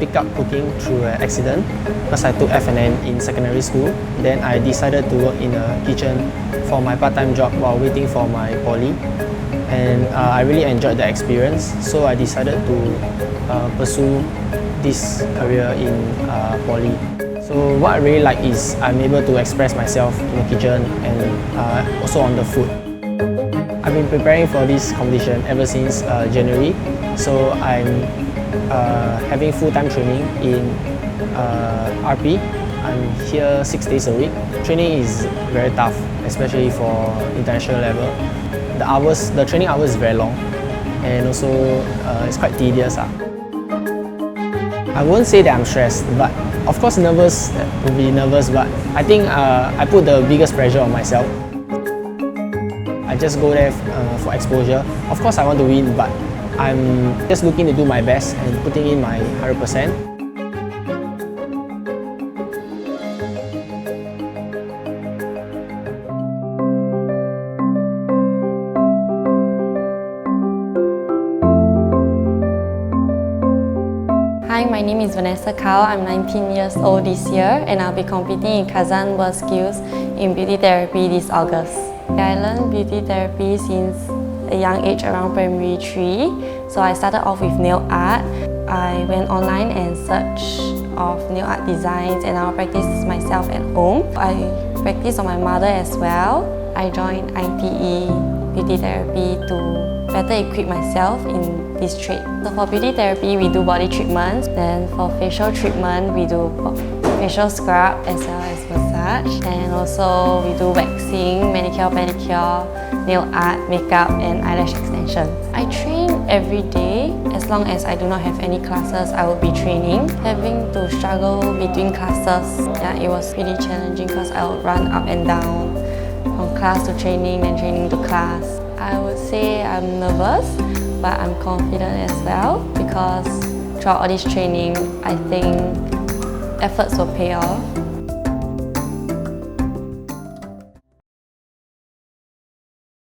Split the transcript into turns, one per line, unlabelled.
picked up cooking through an accident because I took F&N in secondary school. Then I decided to work in a kitchen for my part-time job while waiting for my poly. And I really enjoyed the experience, so I decided to pursue this career in poly. So what I really like is I'm able to express myself in the kitchen and also on the food. I've been preparing for this competition ever since January, so I'm having full-time training in RP. I'm here 6 days a week. Training is very tough, especially for international level. The training hours is very long, and also it's quite tedious. I won't say that I'm stressed, but of course nervous, will be nervous, but I think I put the biggest pressure on myself. I just go there for exposure. Of course I want to win, but I'm just looking to do my best and putting in my 100%.
Hi, my name is Vanessa Kow. I'm 19 years old this year and I'll be competing in Kazan WorldSkills in beauty therapy this August. I learned beauty therapy since a young age, around primary 3. So I started off with nail art. I went online and searched of nail art designs and I'll practice myself at home. I practice on my mother as well. I joined ITE beauty therapy to better equip myself in this trade. So for beauty therapy, we do body treatments. Then for facial treatment, we do facial scrub as well as massage. And also we do waxing, manicure, pedicure, nail art, makeup and eyelash extension. I train every day. As long as I do not have any classes, I will be training. Having to struggle between classes, yeah, it was pretty challenging because I would run up and down from class to training, then training to class. I would say I'm nervous, but I'm confident as well because throughout all this training, I think efforts will pay off.